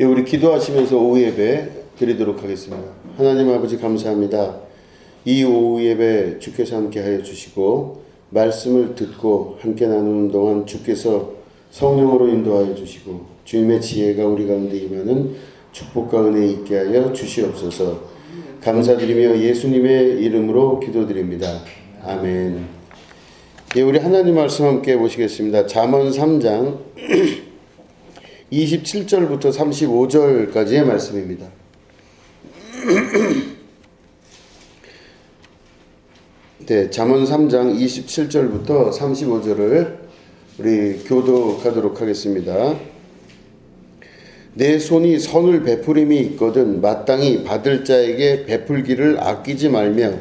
예, 우리 기도하시면서 오후 예배 드리도록 하겠습니다. 하나님 아버지 감사합니다. 이 오후 예배 주께서 함께하여 주시고 말씀을 듣고 함께 나누는 동안 주께서 성령으로 인도하여 주시고 주님의 지혜가 우리 가운데 임하는 축복과 은혜 있게 하여 주시옵소서. 감사드리며 예수님의 이름으로 기도드립니다. 아멘. 예, 우리 하나님 말씀 함께 보시겠습니다. 잠언 3장 27절부터 35절까지의 말씀입니다. 네, 잠언 3장 27절부터 35절을 우리 교독하도록 하겠습니다. 내 손이 선을 베풀임이 있거든 마땅히 받을 자에게 베풀기를 아끼지 말며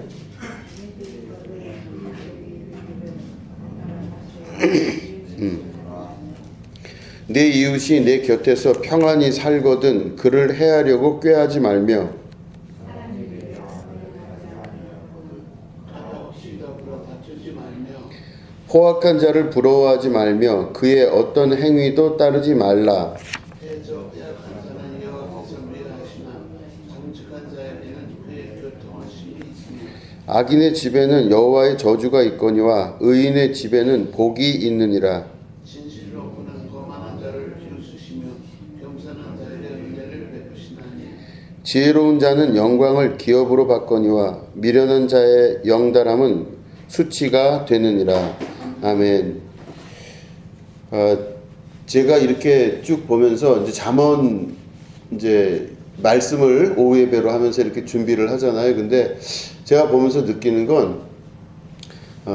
내 이웃이 내 곁에서 평안히 살거든 그를 해하려고 꾀하지 말며 포악한 자를 부러워하지 말며 그의 어떤 행위도 따르지 말라. 악인의 집에는 여호와의 저주가 있거니와 의인의 집에는 복이 있느니라. 지혜로운 자는 영광을 기업으로 받거니와 미련한 자의 영달함은 수치가 되느니라. 아멘. 제가 이렇게 쭉 보면서 이제 잠언 이제 말씀을 오후 예배로 하면서 이렇게 준비를 하잖아요. 근데 제가 보면서 느끼는 건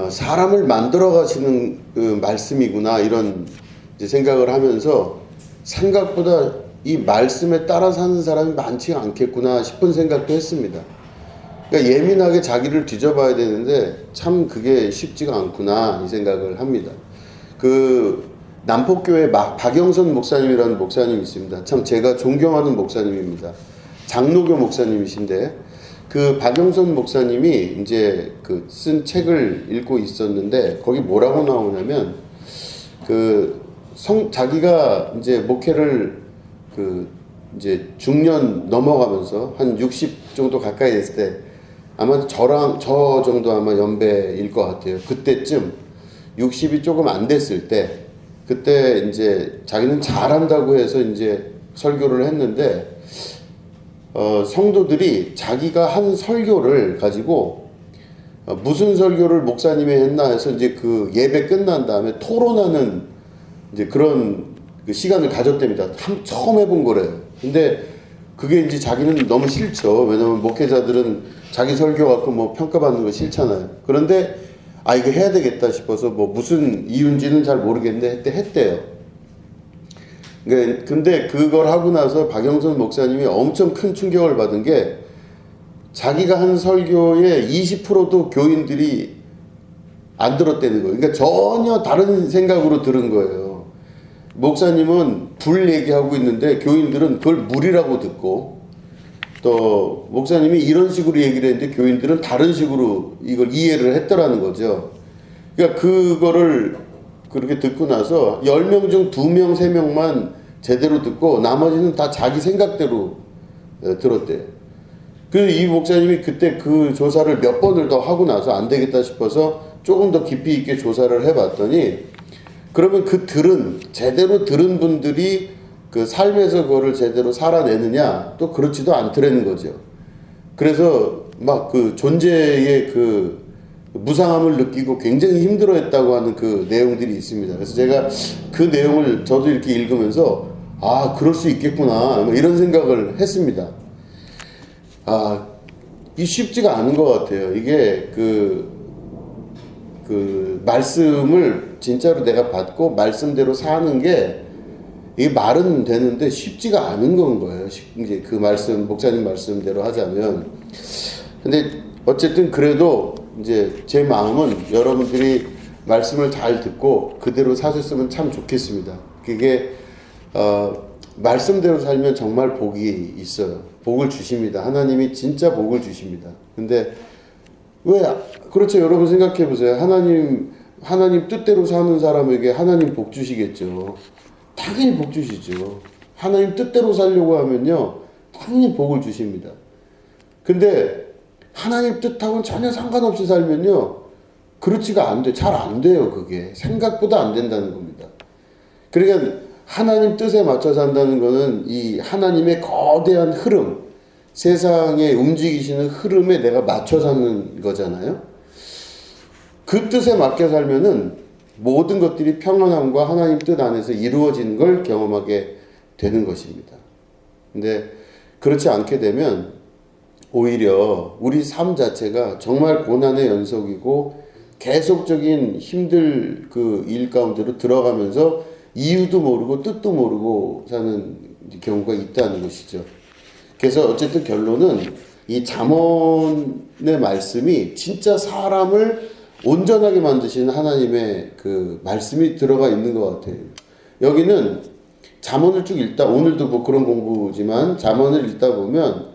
사람을 만들어 가시는 그 말씀이구나 이런 이제 생각을 하면서 생각보다 이 말씀에 따라 사는 사람이 많지 않겠구나 싶은 생각도 했습니다. 그러니까 예민하게 자기를 뒤져봐야 되는데 참 그게 쉽지가 않구나 이 생각을 합니다. 그 남포교회 박영선 목사님이라는 목사님이 있습니다. 참 제가 존경하는 목사님입니다. 장로교 목사님이신데 그 박영선 목사님이 이제 그 쓴 책을 읽고 있었는데 거기 뭐라고 나오냐면 자기가 이제 목회를 이제 중년 넘어가면서 한 60 정도 가까이 됐을 때 아마 저 정도 아마 연배일 것 같아요. 그때쯤 60이 조금 안 됐을 때 그때 이제 자기는 잘한다고 해서 이제 설교를 했는데 성도들이 자기가 한 설교를 가지고 무슨 설교를 목사님이 했나 해서 이제 그 예배 끝난 다음에 토론하는 이제 그런 그 시간을 가졌답니다. 처음 해본 거래요. 근데 그게 이제 자기는 너무 싫죠. 왜냐면 목회자들은 자기 설교 갖고 뭐 평가받는 거 싫잖아요. 그런데 이거 해야 되겠다 싶어서 뭐 무슨 이유인지는 잘 모르겠는데 했대요. 근데 그걸 하고 나서 박영선 목사님이 엄청 큰 충격을 받은 게 자기가 한 설교의 20%도 교인들이 안 들었다는 거예요. 그러니까 전혀 다른 생각으로 들은 거예요. 목사님은 불 얘기하고 있는데 교인들은 그걸 물이라고 듣고 또 목사님이 이런 식으로 얘기를 했는데 교인들은 다른 식으로 이걸 이해를 했더라는 거죠. 그러니까 그거를 그렇게 듣고 나서 10명 중 2명, 3명만 제대로 듣고 나머지는 다 자기 생각대로 들었대요. 그래서 이 목사님이 그때 그 조사를 몇 번을 더 하고 나서 안 되겠다 싶어서 조금 더 깊이 있게 조사를 해봤더니 그러면 제대로 들은 분들이 그 삶에서 그거를 제대로 살아내느냐? 또 그렇지도 않더라는 거죠. 그래서 막 그 존재의 그 무상함을 느끼고 굉장히 힘들어 했다고 하는 그 내용들이 있습니다. 그래서 제가 그 내용을 저도 이렇게 읽으면서 그럴 수 있겠구나. 뭐 이런 생각을 했습니다. 이 쉽지가 않은 것 같아요. 이게 그 말씀을 진짜로 내가 받고 말씀대로 사는 게 이게 말은 되는데 쉽지가 않은 건 거예요. 이제 그 말씀, 목사님 말씀대로 하자면. 근데 어쨌든 그래도 이제 제 마음은 여러분들이 말씀을 잘 듣고 그대로 사셨으면 참 좋겠습니다. 그게 말씀대로 살면 정말 복이 있어요. 복을 주십니다. 하나님이 진짜 복을 주십니다. 근데 그렇죠. 여러분 생각해 보세요. 하나님 뜻대로 사는 사람에게 하나님 복 주시겠죠. 당연히 복 주시죠. 하나님 뜻대로 살려고 하면요, 당연히 복을 주십니다. 근데 하나님 뜻하고는 전혀 상관없이 살면요, 그렇지가 안 돼. 잘 안 돼요, 그게. 생각보다 안 된다는 겁니다. 그러니까 하나님 뜻에 맞춰 산다는 거는 이 하나님의 거대한 흐름, 세상에 움직이시는 흐름에 내가 맞춰 사는 거잖아요. 그 뜻에 맞게 살면은 모든 것들이 평안함과 하나님 뜻 안에서 이루어지는 걸 경험하게 되는 것입니다. 근데 그렇지 않게 되면 오히려 우리 삶 자체가 정말 고난의 연속이고 계속적인 힘들 그 일 가운데로 들어가면서 이유도 모르고 뜻도 모르고 사는 경우가 있다는 것이죠. 그래서 어쨌든 결론은 이 잠언의 말씀이 진짜 사람을 온전하게 만드시는 하나님의 그 말씀이 들어가 있는 것 같아요. 여기는 잠언을 쭉 읽다, 오늘도 뭐 그런 공부지만 잠언을 읽다 보면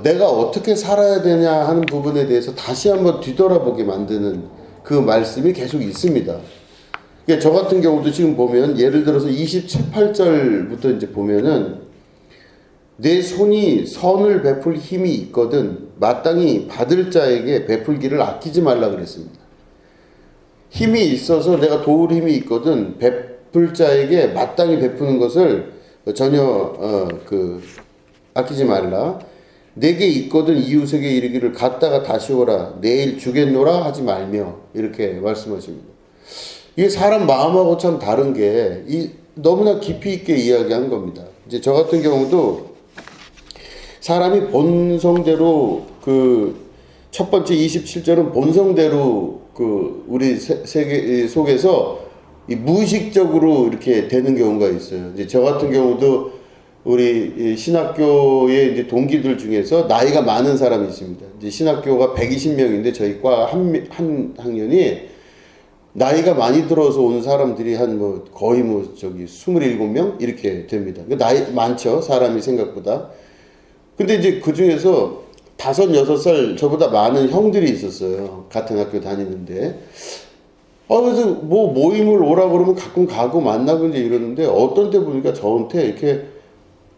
내가 어떻게 살아야 되냐 하는 부분에 대해서 다시 한번 뒤돌아보게 만드는 그 말씀이 계속 있습니다. 그러니까 저 같은 경우도 지금 보면 예를 들어서 27, 8절부터 이제 보면은 내 손이 선을 베풀 힘이 있거든 마땅히 받을 자에게 베풀기를 아끼지 말라 그랬습니다. 힘이 있어서 내가 도울 힘이 있거든 베풀 자에게 마땅히 베푸는 것을 전혀 아끼지 말라. 내게 있거든 이웃에게 이르기를 갔다가 다시 오라 내일 주겠노라 하지 말며 이렇게 말씀하십니다. 이게 사람 마음하고 참 다른 게 너무나 깊이 있게 이야기한 겁니다. 이제 저 같은 경우도 사람이 본성대로 첫 번째 27절은 본성대로 우리 세계 속에서 무의식적으로 이렇게 되는 경우가 있어요. 이제 저 같은 경우도 우리 신학교의 이제 동기들 중에서 나이가 많은 사람이 있습니다. 이제 신학교가 120명인데 저희 과 한 학년이 나이가 많이 들어서 온 사람들이 거의 27명 이렇게 됩니다. 나이 많죠, 사람이 생각보다. 근데 이제 그 중에서 5, 6살 저보다 많은 형들이 있었어요. 같은 학교 다니는데. 그래서 모임을 오라고 그러면 가끔 가고 만나고 이제 이러는데 어떤 때 보니까 저한테 이렇게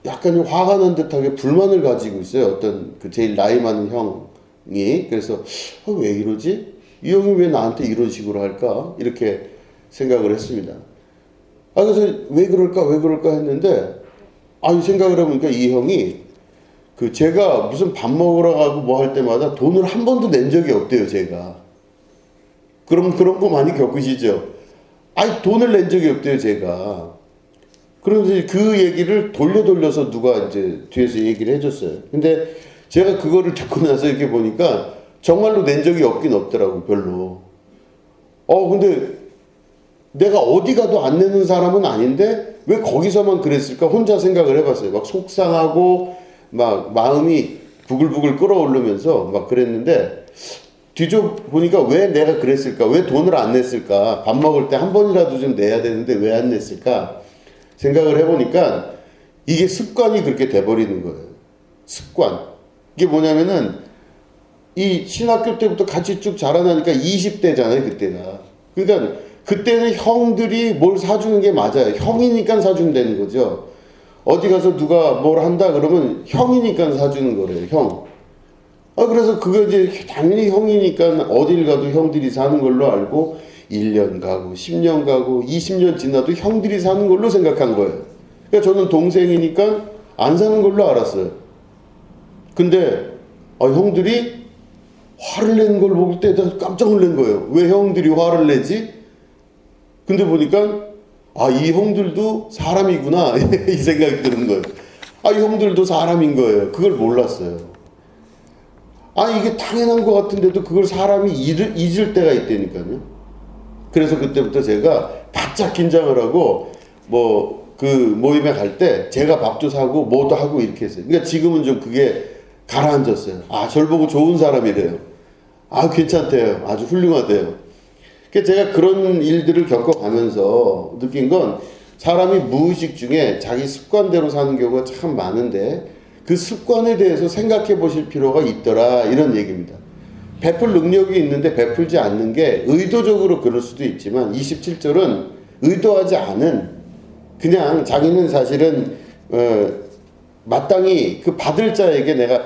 약간 화가 난 듯하게 불만을 가지고 있어요. 어떤 제일 나이 많은 형이. 그래서 왜 이러지? 이 형이 왜 나한테 이런 식으로 할까? 이렇게 생각을 했습니다. 그래서 왜 그럴까 했는데 생각을 해보니까 이 형이 제가 무슨 밥 먹으러 가고 뭐 할 때마다 돈을 한 번도 낸 적이 없대요, 제가. 그런 거 많이 겪으시죠? 돈을 낸 적이 없대요, 제가. 그러면서 그 얘기를 돌려서 누가 이제 뒤에서 얘기를 해줬어요. 근데 제가 그거를 듣고 나서 이렇게 보니까 정말로 낸 적이 없긴 없더라고요, 별로. 근데 내가 어디 가도 안 내는 사람은 아닌데 왜 거기서만 그랬을까? 혼자 생각을 해봤어요. 막 속상하고 막 마음이 부글부글 끓어오르면서 막 그랬는데 뒤져보니까 왜 내가 그랬을까? 왜 돈을 안 냈을까? 밥 먹을 때 한 번이라도 좀 내야 되는데 왜 안 냈을까? 생각을 해보니까 이게 습관이 그렇게 돼버리는 거예요. 습관. 이게 뭐냐면은 이 신학교 때부터 같이 쭉 자라나니까 20대잖아요, 그때가. 그러니까 그때는 형들이 뭘 사주는 게 맞아요. 형이니까 사주면 되는 거죠. 어디 가서 누가 뭘 한다 그러면 형이니까 사주는 거래요, 형. 그래서 그거 이제 당연히 형이니까 어딜 가도 형들이 사는 걸로 알고 1년 가고 10년 가고 20년 지나도 형들이 사는 걸로 생각한 거예요. 그러니까 저는 동생이니까 안 사는 걸로 알았어요. 근데 형들이 화를 내는 걸 볼 때 깜짝 놀란 거예요. 왜 형들이 화를 내지? 근데 보니까 이 형들도 사람이구나 이 생각이 드는 거예요. 이 형들도 사람인 거예요. 그걸 몰랐어요. 이게 당연한 것 같은데도 그걸 사람이 잊을 때가 있다니까요. 그래서 그때부터 제가 바짝 긴장을 하고 그 모임에 갈 때 제가 밥도 사고 뭐도 하고 이렇게 했어요. 그러니까 지금은 좀 그게 가라앉았어요. 절 보고 좋은 사람이래요. 괜찮대요. 아주 훌륭하대요. 그러니까 제가 그런 일들을 겪어가면서 느낀 건 사람이 무의식 중에 자기 습관대로 사는 경우가 참 많은데 그 습관에 대해서 생각해 보실 필요가 있더라, 이런 얘기입니다. 베풀 능력이 있는데 베풀지 않는 게 의도적으로 그럴 수도 있지만 27절은 의도하지 않은 그냥 자기는 사실은 마땅히 그 받을 자에게 내가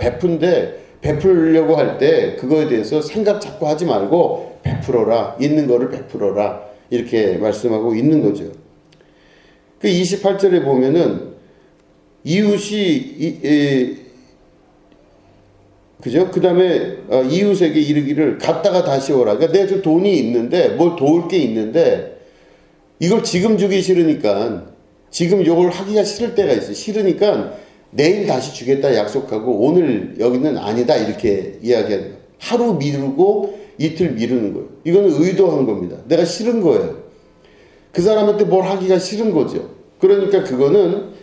베풀려고 할 때 그거에 대해서 생각 자꾸 하지 말고 베풀어라. 있는 거를 베풀어라. 이렇게 말씀하고 있는 거죠. 그 28절에 보면은 이웃이 그죠? 그 다음에 이웃에게 이르기를 갔다가 다시 오라. 그러니까 내가 좀 돈이 있는데 뭘 도울 게 있는데 이걸 지금 주기 싫으니까 지금 요걸 하기가 싫을 때가 있어. 싫으니까 내일 다시 주겠다 약속하고 오늘 여기는 아니다 이렇게 이야기하는 거예요. 하루 미루고 이틀 미루는 거예요. 이거는 의도한 겁니다. 내가 싫은 거예요. 그 사람한테 뭘 하기가 싫은 거죠. 그러니까 그거는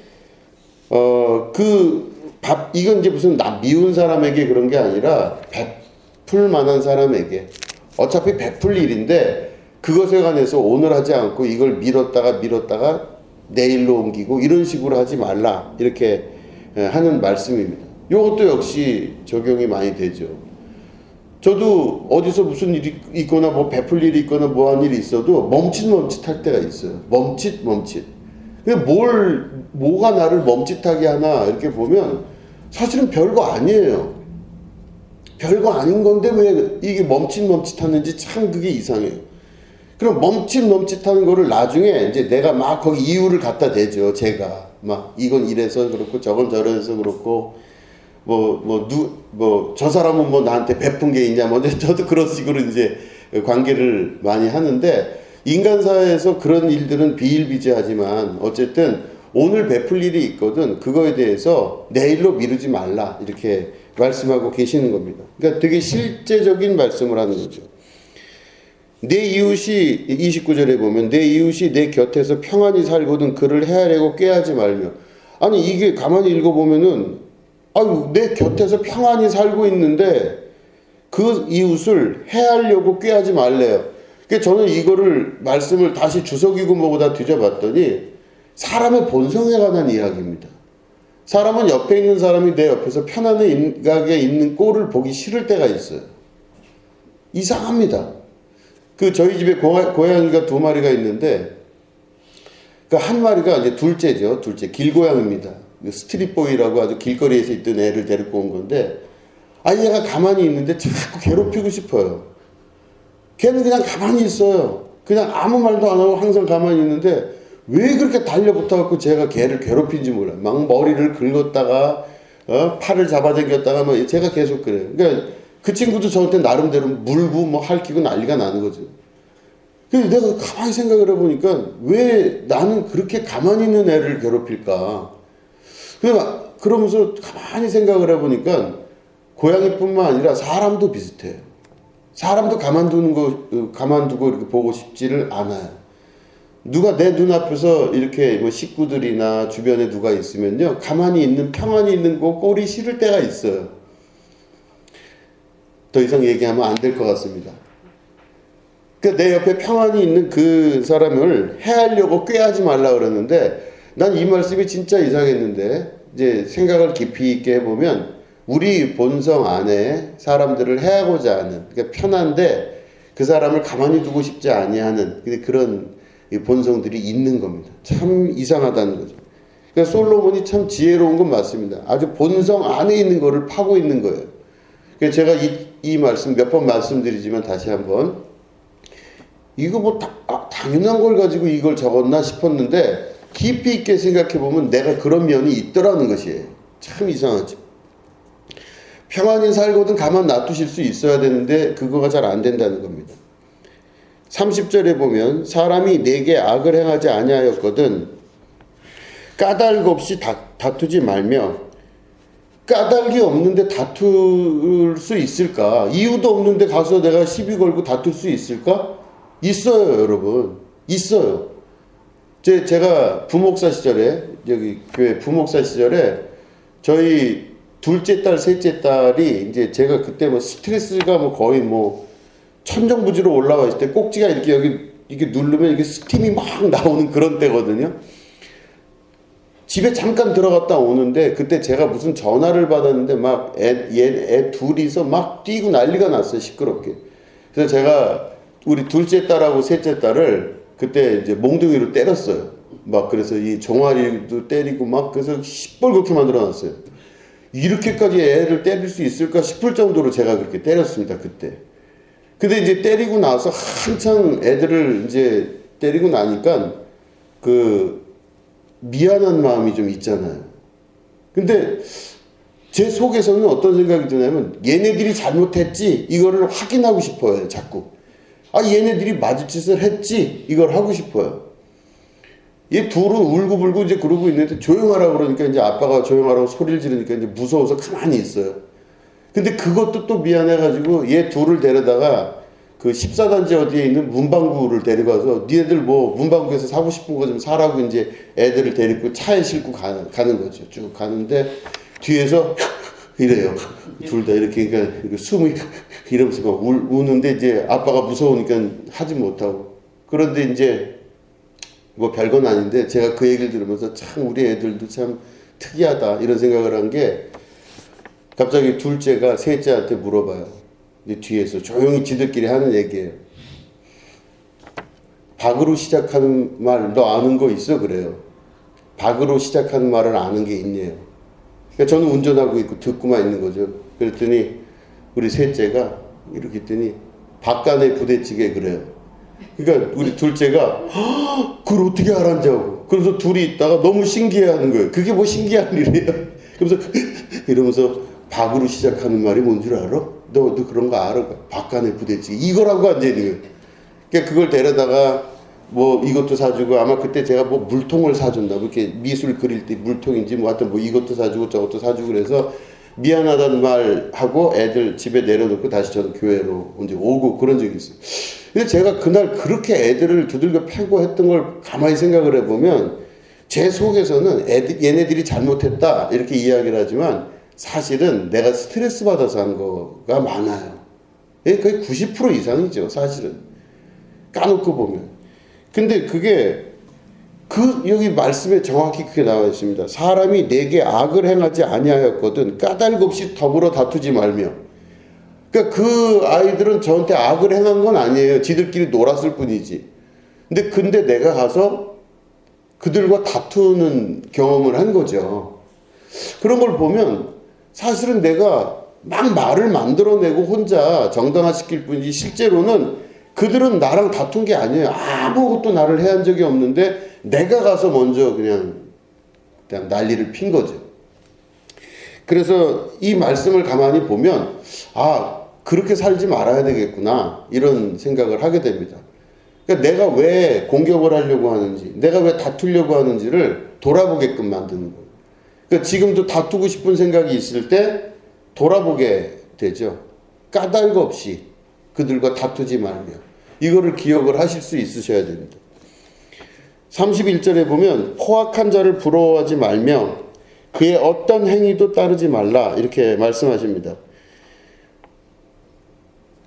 이건 이제 무슨 미운 사람에게 그런 게 아니라 베풀 만한 사람에게 어차피 베풀 일인데 그것에 관해서 오늘 하지 않고 이걸 미뤘다가 내일로 옮기고 이런 식으로 하지 말라 이렇게 하는 말씀입니다. 이것도 역시 적용이 많이 되죠. 저도 어디서 무슨 일이 있거나 뭐 베풀 일이 있거나 뭐 한 일이 있어도 멈칫할 때가 있어요. 멈칫. 근데 뭐가 나를 멈칫하게 하나 이렇게 보면 사실은 별거 아니에요. 별거 아닌 건데 왜 이게 멈칫하는지 참 그게 이상해요. 그럼 멈칫하는 거를 나중에 이제 내가 막 거기 이유를 갖다 대죠. 제가 막 이건 이래서 그렇고 저건 저래서 그렇고 저 사람은 뭐 나한테 베푼 게 있냐 뭐 저도 그런 식으로 이제 관계를 많이 하는데 인간사회에서 그런 일들은 비일비재하지만 어쨌든 오늘 베풀 일이 있거든 그거에 대해서 내일로 미루지 말라 이렇게 말씀하고 계시는 겁니다. 그러니까 되게 실제적인 말씀을 하는 거죠. 내 이웃이 29절에 보면 내 이웃이 내 곁에서 평안히 살거든 그를 헤아리고 꾀하지 말며 아니 이게 가만히 읽어보면은 아유 내 곁에서 평안히 살고 있는데 그 이웃을 헤아려고 꾀하지 말래요. 그러니까 저는 이거를 말씀을 다시 주석이고 뭐고 다 뒤져봤더니 사람의 본성에 관한 이야기입니다. 사람은 옆에 있는 사람이 내 옆에서 편안하게 있는 꼴을 보기 싫을 때가 있어요. 이상합니다. 저희 집에 고양이가 2마리가 있는데 그 한 마리가 이제 둘째죠. 길고양이입니다. 스트릿보이라고 아주 길거리에서 있던 애를 데리고 온 건데 얘가 가만히 있는데 자꾸 괴롭히고 싶어요. 걔는 그냥 가만히 있어요. 그냥 아무 말도 안 하고 항상 가만히 있는데 왜 그렇게 달려붙어갖고 제가 걔를 괴롭힌지 몰라요. 막 머리를 긁었다가 팔을 잡아당겼다가 뭐 제가 계속 그래요. 그러니까 그 친구도 저한테 나름대로 물고 뭐 핥히고 난리가 나는 거죠. 그래서 내가 가만히 생각을 해보니까 왜 나는 그렇게 가만히 있는 애를 괴롭힐까? 그러면서 가만히 생각을 해보니까 고양이뿐만 아니라 사람도 비슷해요. 사람도 가만두고 이렇게 보고 싶지를 않아요. 누가 내 눈앞에서 이렇게 뭐 식구들이나 주변에 누가 있으면요. 평안히 있는 거 꼴이 싫을 때가 있어요. 더 이상 얘기하면 안 될 것 같습니다. 그러니까 내 옆에 평안히 있는 그 사람을 해하려고 꾀하지 말라 그러는데 난 이 말씀이 진짜 이상했는데 이제 생각을 깊이 있게 해보면 우리 본성 안에 사람들을 해하고자 하는 그러니까 편한데 그 사람을 가만히 두고 싶지 아니하는 그런 본성들이 있는 겁니다. 참 이상하다는 거죠. 그러니까 솔로몬이 참 지혜로운 건 맞습니다. 아주 본성 안에 있는 거를 파고 있는 거예요. 그래서 제가 이 말씀 몇 번 말씀드리지만 다시 한번 이거 뭐 당연한 걸 가지고 이걸 적었나 싶었는데 깊이 있게 생각해 보면 내가 그런 면이 있더라는 것이에요. 참 이상하죠. 평안히 살거든 가만 놔두실 수 있어야 되는데 그거가 잘 안 된다는 겁니다. 30절에 보면 사람이 내게 악을 행하지 아니하였거든 까닭 없이 다투지 말며 까닭이 없는데 다툴 수 있을까? 이유도 없는데 가서 내가 시비 걸고 다툴 수 있을까? 있어요, 여러분. 있어요. 제가 부목사 시절에 여기 교회 부목사 시절에 저희 둘째 딸, 셋째 딸이 이제 제가 그때 뭐 스트레스가 뭐 거의 뭐 천정부지로 올라와 있을 때 꼭지가 이렇게 누르면 이게 스팀이 막 나오는 그런 때거든요. 집에 잠깐 들어갔다 오는데 그때 제가 무슨 전화를 받았는데 막 애 둘이서 막 뛰고 난리가 났어요. 시끄럽게. 그래서 제가 우리 둘째 딸하고 셋째 딸을 그때 이제 몽둥이로 때렸어요. 막 그래서 이 종아리도 때리고 막 그래서 시뻘겋게 만들어놨어요. 이렇게까지 애를 때릴 수 있을까 싶을 정도로 제가 그렇게 때렸습니다 그때. 근데 이제 때리고 나서 한창 애들을 이제 때리고 나니까 그 미안한 마음이 좀 있잖아요. 근데 제 속에서는 어떤 생각이 드냐면 얘네들이 잘못했지 이거를 확인하고 싶어요 자꾸. 아 얘네들이 맞을 짓을 했지 이걸 하고 싶어요. 얘 둘은 울고불고 이제 그러고 있는데 조용하라고 그러니까 이제 아빠가 조용하라고 소리를 지르니까 이제 무서워서 가만히 있어요. 근데 그것도 또 미안해가지고 얘 둘을 데려다가 그 14단지 어디에 있는 문방구를 데려가서 니네들 뭐 문방구에서 사고 싶은 거 좀 사라고 이제 애들을 데리고 차에 싣고 가는 거죠. 쭉 가는데 뒤에서 이래요. 둘 다 이렇게 그러니까 숨이 이러면서 막 우는데 이제 아빠가 무서우니까 하지 못하고. 그런데 이제 뭐 별건 아닌데 제가 그 얘기를 들으면서 참 우리 애들도 참 특이하다 이런 생각을 한 게 갑자기 둘째가 셋째한테 물어봐요. 이제 뒤에서 조용히 지들끼리 하는 얘기예요. 박으로 시작하는 말 너 아는 거 있어? 그래요. 박으로 시작하는 말을 아는 게 있네요. 그러니까 저는 운전하고 있고 듣고만 있는 거죠. 그랬더니 우리 셋째가 이렇게 했더니 박간의 부대찌개 그래요. 그러니까 우리 둘째가 그걸 어떻게 알았냐고. 그래서 둘이 있다가 너무 신기해하는 거예요. 그게 뭐 신기한 일이에요. 그러면서 이러면서 박으로 시작하는 말이 뭔 줄 알아? 너 그런 거 알아? 박간의 부대찌개 이거라고 앉아있는 거예요. 그러니까 그걸 데려다가 뭐 이것도 사주고 아마 그때 제가 뭐 물통을 사줬나 뭐 이렇게 미술 그릴 때 물통인지 뭐 하여튼 뭐 이것도 사주고 저것도 사주고 그래서 미안하다는 말 하고 애들 집에 내려놓고 다시 저는 교회로 이제 오고 그런 적이 있어요. 근데 제가 그날 그렇게 애들을 두들겨 패고 했던 걸 가만히 생각을 해보면 제 속에서는 얘네들이 잘못했다 이렇게 이야기를 하지만 사실은 내가 스트레스 받아서 한 거가 많아요. 거의 90% 이상이죠 사실은 까놓고 보면. 근데 그게 여기 말씀에 정확히 그게 나와 있습니다. 사람이 내게 악을 행하지 아니하였거든 까닭 없이 더불어 다투지 말며. 그러니까 그 아이들은 저한테 악을 행한 건 아니에요. 지들끼리 놀았을 뿐이지. 근데 내가 가서 그들과 다투는 경험을 한 거죠. 그런 걸 보면 사실은 내가 막 말을 만들어내고 혼자 정당화시킬 뿐이지 실제로는 그들은 나랑 다툰 게 아니에요. 아무것도 나를 해한 적이 없는데 내가 가서 먼저 그냥 난리를 핀 거죠. 그래서 이 말씀을 가만히 보면 그렇게 살지 말아야 되겠구나 이런 생각을 하게 됩니다. 그러니까 내가 왜 공격을 하려고 하는지 내가 왜 다투려고 하는지를 돌아보게끔 만드는 거예요. 그러니까 지금도 다투고 싶은 생각이 있을 때 돌아보게 되죠. 까닭 없이 그들과 다투지 말며. 이거를 기억을 하실 수 있으셔야 됩니다. 31절에 보면 포악한 자를 부러워하지 말며 그의 어떤 행위도 따르지 말라 이렇게 말씀하십니다.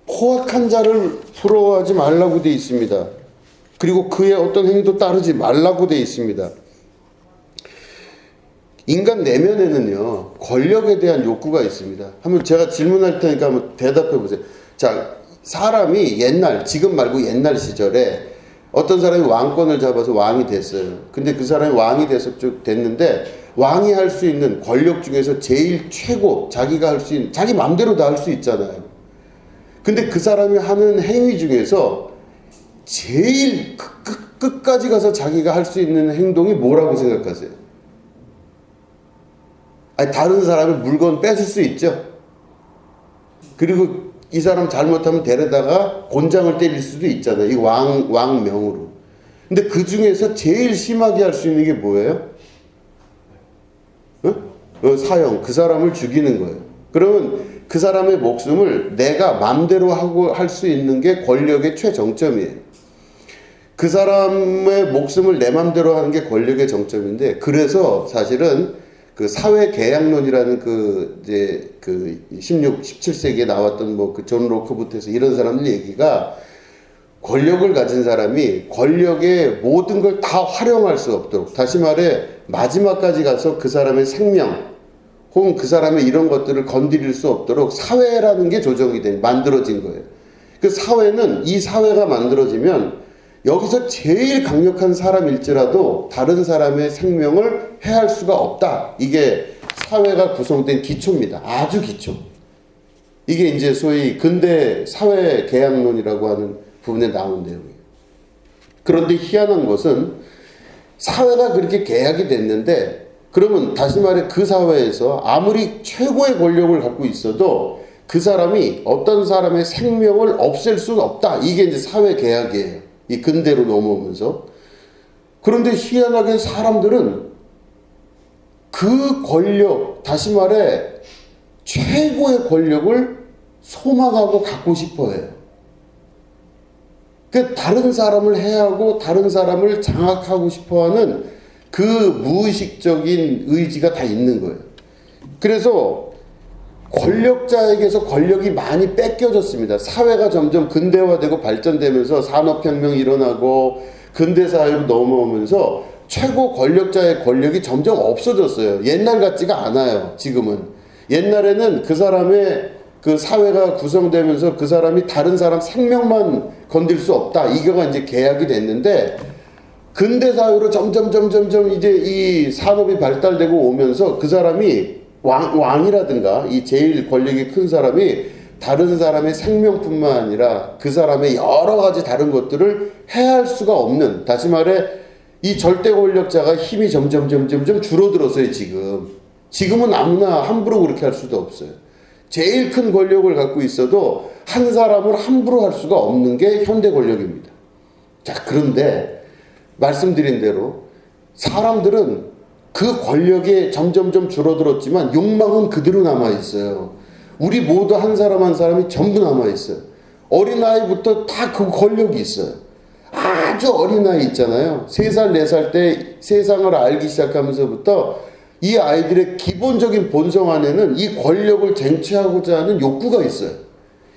포악한 자를 부러워하지 말라고 되어 있습니다. 그리고 그의 어떤 행위도 따르지 말라고 되어 있습니다. 인간 내면에는요 권력에 대한 욕구가 있습니다. 한번 제가 질문할 테니까 한번 대답해 보세요. 자, 사람이 지금 말고 옛날 시절에 어떤 사람이 왕권을 잡아서 왕이 됐어요. 근데 그 사람이 왕이 됐는데 왕이 할 수 있는 권력 중에서 제일 최고 자기가 할 수 있는 자기 마음대로 다 할 수 있잖아요. 근데 그 사람이 하는 행위 중에서 제일 끝까지 가서 자기가 할 수 있는 행동이 뭐라고 생각하세요? 다른 사람의 물건 뺏을 수 있죠. 그리고 이 사람 잘못하면 데려다가 곤장을 때릴 수도 있잖아요. 이 왕명으로. 근데 그 중에서 제일 심하게 할 수 있는 게 뭐예요? 사형. 그 사람을 죽이는 거예요. 그러면 그 사람의 목숨을 내가 맘대로 하고 할 수 있는 게 권력의 최정점이에요. 그 사람의 목숨을 내 맘대로 하는 게 권력의 정점인데 그래서 사실은 그 사회계약론이라는 이제 17세기에 나왔던 그 존 로크부트에서 이런 사람들 얘기가 권력을 가진 사람이 권력의 모든 걸 다 활용할 수 없도록 다시 말해 마지막까지 가서 그 사람의 생명 혹은 그 사람의 이런 것들을 건드릴 수 없도록 사회라는 게 만들어진 거예요. 그 사회는 이 사회가 만들어지면 여기서 제일 강력한 사람일지라도 다른 사람의 생명을 해할 수가 없다. 이게 사회가 구성된 기초입니다. 아주 기초. 이게 이제 소위 근대 사회 계약론이라고 하는 부분에 나온 내용이에요. 그런데 희한한 것은 사회가 그렇게 계약이 됐는데, 그러면 다시 말해 그 사회에서 아무리 최고의 권력을 갖고 있어도 그 사람이 어떤 사람의 생명을 없앨 수는 없다. 이게 이제 사회 계약이에요. 이 근대로 넘어오면서. 그런데 희한하게 사람들은 그 권력, 다시 말해 최고의 권력을 소망하고 갖고 싶어 해요. 그 다른 사람을 해하고 다른 사람을 장악하고 싶어 하는 그 무의식적인 의지가 다 있는 거예요. 그래서 권력자에게서 권력이 많이 뺏겨졌습니다. 사회가 점점 근대화되고 발전되면서 산업혁명이 일어나고 근대사회로 넘어오면서 최고 권력자의 권력이 점점 없어졌어요. 옛날 같지가 않아요. 지금은. 옛날에는 그 사람의 그 사회가 구성되면서 그 사람이 다른 사람 생명만 건들 수 없다. 이거가 이제 계약이 됐는데, 근대사회로 점점 이제 이 산업이 발달되고 오면서 그 사람이 왕이라든가 이 제일 권력이 큰 사람이 다른 사람의 생명뿐만 아니라 그 사람의 여러 가지 다른 것들을 해할 수가 없는, 다시 말해 이 절대 권력자가 힘이 점점 줄어들었어요. 지금은 아무나 함부로 그렇게 할 수도 없어요. 제일 큰 권력을 갖고 있어도 한 사람을 함부로 할 수가 없는 게 현대 권력입니다. 자, 그런데 말씀드린 대로 사람들은 그 권력이 점점 줄어들었지만 욕망은 그대로 남아있어요. 우리 모두 한 사람 한 사람이 전부 남아있어요. 어린아이부터 다 그 권력이 있어요. 아주 어린아이 있잖아요. 3살, 4살 때 세상을 알기 시작하면서부터 이 아이들의 기본적인 본성 안에는 이 권력을 쟁취하고자 하는 욕구가 있어요.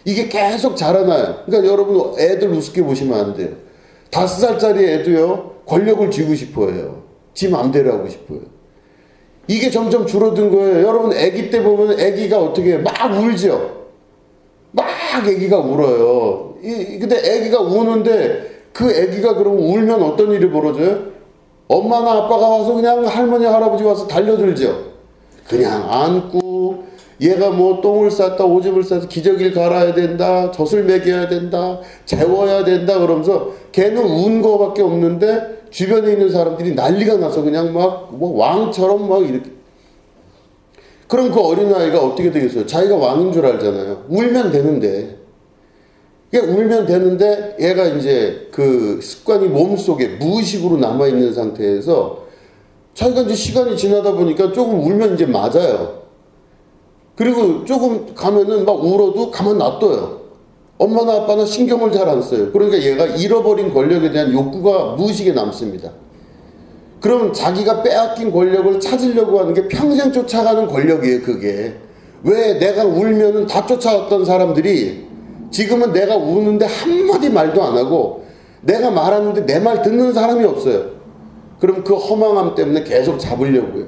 이게 계속 자라나요. 그러니까 여러분 애들 우습게 보시면 안 돼요. 5살짜리 애도요, 권력을 쥐고 싶어 해요. 지 맘대로 하고 싶어요. 이게 점점 줄어든 거예요. 여러분 애기 때 보면 애기가 어떻게 해요? 막 울죠. 막 애기가 울어요. 근데 애기가 우는데 그 애기가 그러면 울면 어떤 일이 벌어져요? 엄마나 아빠가 와서 그냥 할머니 할아버지 와서 달려들죠. 그냥 안고 얘가 뭐 똥을 쌌다 오줌을 싸서 기저귀를 갈아야 된다, 젖을 먹여야 된다, 재워야 된다 그러면서 걔는 운 거밖에 없는데 주변에 있는 사람들이 난리가 나서 그냥 막 뭐 왕처럼 막 이렇게. 그럼 그 어린아이가 어떻게 되겠어요? 자기가 왕인 줄 알잖아요. 울면 되는데. 울면 되는데 얘가 이제 그 습관이 몸속에 무의식으로 남아있는 상태에서 자기가 이제 시간이 지나다 보니까 조금 울면 이제 맞아요. 그리고 조금 가면은 막 울어도 가만 놔둬요. 엄마나 아빠나 신경을 잘 안 써요. 그러니까 얘가 잃어버린 권력에 대한 욕구가 무의식에 남습니다. 그럼 자기가 빼앗긴 권력을 찾으려고 하는 게 평생 쫓아가는 권력이에요. 그게. 왜 내가 울면은 다 쫓아왔던 사람들이 지금은 내가 우는데 한마디 말도 안 하고 내가 말하는데 내 말 듣는 사람이 없어요. 그럼 그 허망함 때문에 계속 잡으려고 해요.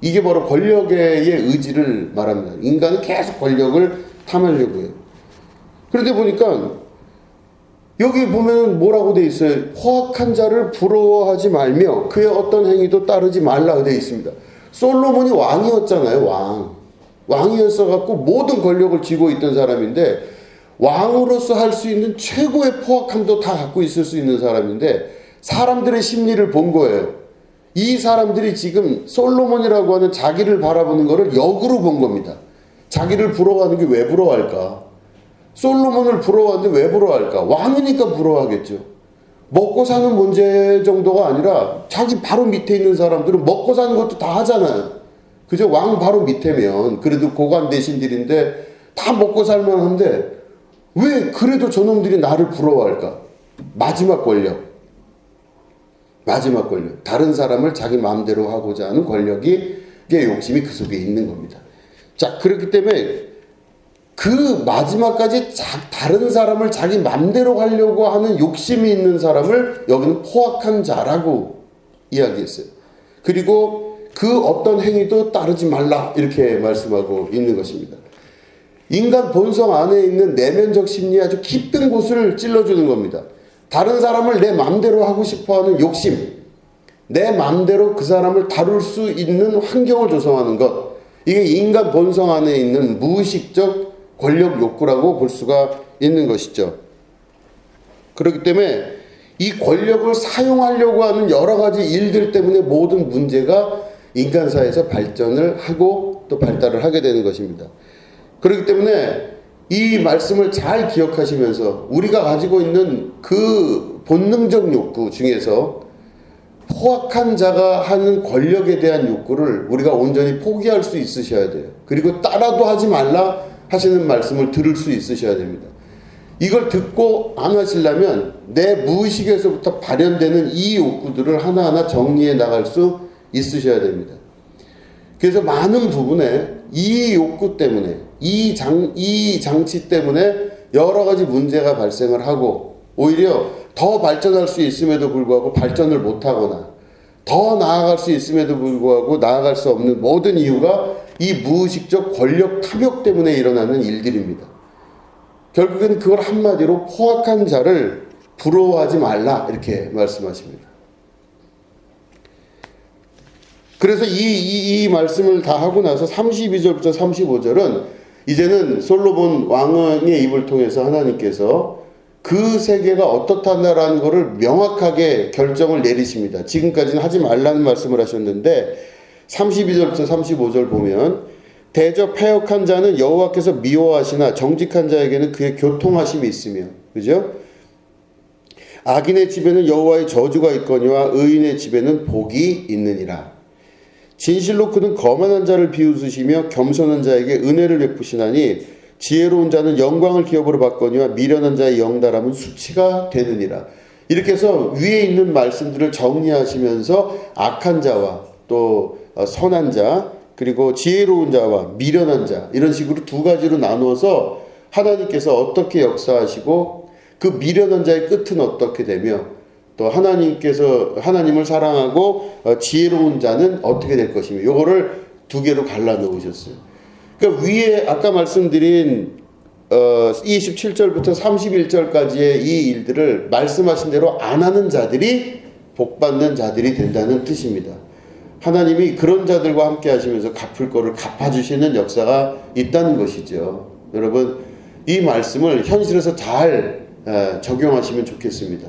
이게 바로 권력의 의지를 말합니다. 인간은 계속 권력을 탐하려고 해요. 그런데 보니까 여기 보면 뭐라고 돼 있어요? 포악한 자를 부러워하지 말며 그의 어떤 행위도 따르지 말라 돼 있습니다. 솔로몬이 왕이었잖아요. 왕이었어갖고 모든 권력을 쥐고 있던 사람인데 왕으로서 할 수 있는 최고의 포악함도 다 갖고 있을 수 있는 사람인데 사람들의 심리를 본 거예요. 이 사람들이 지금 솔로몬이라고 하는 자기를 바라보는 거를 역으로 본 겁니다. 자기를 부러워하는 게 왜 부러워할까? 솔로몬을 부러워하는데 왜 부러워할까? 왕이니까 부러워하겠죠. 먹고 사는 문제 정도가 아니라 자기 바로 밑에 있는 사람들은 먹고 사는 것도 다 하잖아요. 그죠? 왕 바로 밑에면 그래도 고관 대신들인데 다 먹고 살만한데 왜 그래도 저놈들이 나를 부러워할까? 마지막 권력. 다른 사람을 자기 마음대로 하고자 하는 권력이 욕심이 그 속에 있는 겁니다. 자, 그렇기 때문에 그 마지막까지 다른 사람을 자기 마음대로 하려고 하는 욕심이 있는 사람을 여기는 포악한 자라고 이야기했어요. 그리고 그 어떤 행위도 따르지 말라 이렇게 말씀하고 있는 것입니다. 인간 본성 안에 있는 내면적 심리에 아주 깊은 곳을 찔러주는 겁니다. 다른 사람을 내 마음대로 하고 싶어하는 욕심, 내 마음대로 그 사람을 다룰 수 있는 환경을 조성하는 것, 이게 인간 본성 안에 있는 무의식적 권력 욕구라고 볼 수가 있는 것이죠. 그렇기 때문에 이 권력을 사용하려고 하는 여러 가지 일들 때문에 모든 문제가 인간사에서 발전을 하고 또 발달을 하게 되는 것입니다. 그렇기 때문에 이 말씀을 잘 기억하시면서 우리가 가지고 있는 그 본능적 욕구 중에서 포악한 자가 하는 권력에 대한 욕구를 우리가 온전히 포기할 수 있으셔야 돼요. 그리고 따라도 하지 말라 하시는 말씀을 들을 수 있으셔야 됩니다. 이걸 듣고 안 하시려면 내 무의식에서부터 발현되는 이 욕구들을 하나하나 정리해 나갈 수 있으셔야 됩니다. 그래서 많은 부분에 이 욕구 때문에 이 장치 때문에 여러 가지 문제가 발생을 하고 오히려 더 발전할 수 있음에도 불구하고 발전을 못하거나 더 나아갈 수 있음에도 불구하고 나아갈 수 없는 모든 이유가 이 무의식적 권력 탐욕 때문에 일어나는 일들입니다. 결국에는 그걸 한마디로 포악한 자를 부러워하지 말라 이렇게 말씀하십니다. 그래서 이 말씀을 다 하고 나서 32절부터 35절은 이제는 솔로몬 왕의 입을 통해서 하나님께서 그 세계가 어떻다라는 것을 명확하게 결정을 내리십니다. 지금까지는 하지 말라는 말씀을 하셨는데 32절부터 35절 보면 대저 패역한 자는 여호와께서 미워하시나 정직한 자에게는 그의 교통하심이 있으며, 그죠? 악인의 집에는 여호와의 저주가 있거니와 의인의 집에는 복이 있느니라. 진실로 그는 거만한 자를 비웃으시며 겸손한 자에게 은혜를 베푸시나니 지혜로운 자는 영광을 기업으로 받거니와 미련한 자의 영달함은 수치가 되느니라. 이렇게 해서 위에 있는 말씀들을 정리하시면서 악한 자와 또 선한 자, 그리고 지혜로운 자와 미련한 자, 이런 식으로 두 가지로 나누어서 하나님께서 어떻게 역사하시고 그 미련한 자의 끝은 어떻게 되며 또 하나님께서 하나님을 사랑하고 지혜로운 자는 어떻게 될 것이며 요거를 두 개로 갈라놓으셨어요. 그러니까 위에 아까 말씀드린 27절부터 31절까지의 이 일들을 말씀하신 대로 안 하는 자들이 복받는 자들이 된다는 뜻입니다. 하나님이 그런 자들과 함께 하시면서 갚을 거를 갚아주시는 역사가 있다는 것이죠. 여러분 이 말씀을 현실에서 잘 적용하시면 좋겠습니다.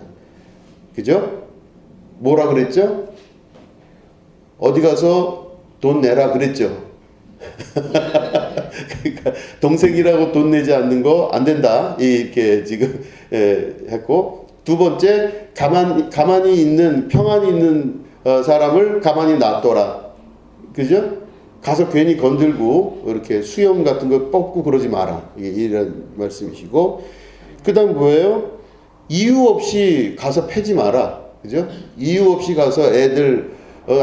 그죠? 뭐라 그랬죠? 어디 가서 돈 내라 그랬죠. 그러니까 동생이라고 돈 내지 않는 거 안 된다 이렇게 지금 했고, 두 번째 가만히 있는 평안히 있는 사람을 가만히 놔둬라. 그죠? 가서 괜히 건들고 이렇게 수염 같은 거 뽑고 그러지 마라. 이런 말씀이시고, 그 다음 뭐예요? 이유 없이 가서 패지 마라. 그죠? 이유 없이 가서 애들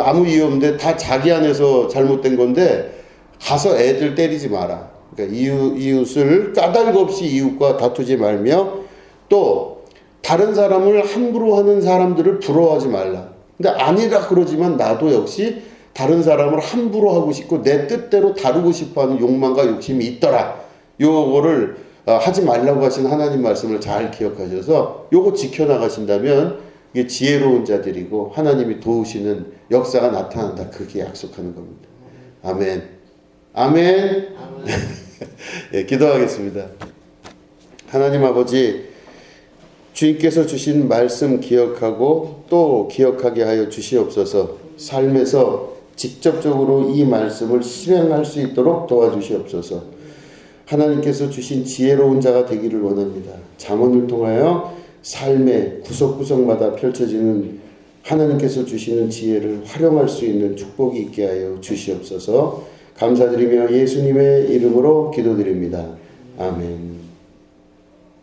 아무 이유 없는데 다 자기 안에서 잘못된 건데 가서 애들 때리지 마라. 그러니까 이웃을 까닭 없이 이웃과 다투지 말며, 또 다른 사람을 함부로 하는 사람들을 부러워하지 말라. 근데 아니라 그러지만 나도 역시 다른 사람을 함부로 하고 싶고 내 뜻대로 다루고 싶어하는 욕망과 욕심이 있더라. 요거를 하지 말라고 하신 하나님 말씀을 잘 기억하셔서 요거 지켜나가신다면 이게 지혜로운 자들이고 하나님이 도우시는 역사가 나타난다. 그렇게 약속하는 겁니다. 아멘. 아멘. 예, 기도하겠습니다. 하나님 아버지, 주님께서 주신 말씀 기억하고 또 기억하게 하여 주시옵소서. 삶에서 직접적으로 이 말씀을 실행할 수 있도록 도와주시옵소서. 하나님께서 주신 지혜로운 자가 되기를 원합니다. 잠언을 통하여 삶의 구석구석마다 펼쳐지는 하나님께서 주시는 지혜를 활용할 수 있는 축복이 있게 하여 주시옵소서. 감사드리며 예수님의 이름으로 기도드립니다. 아멘.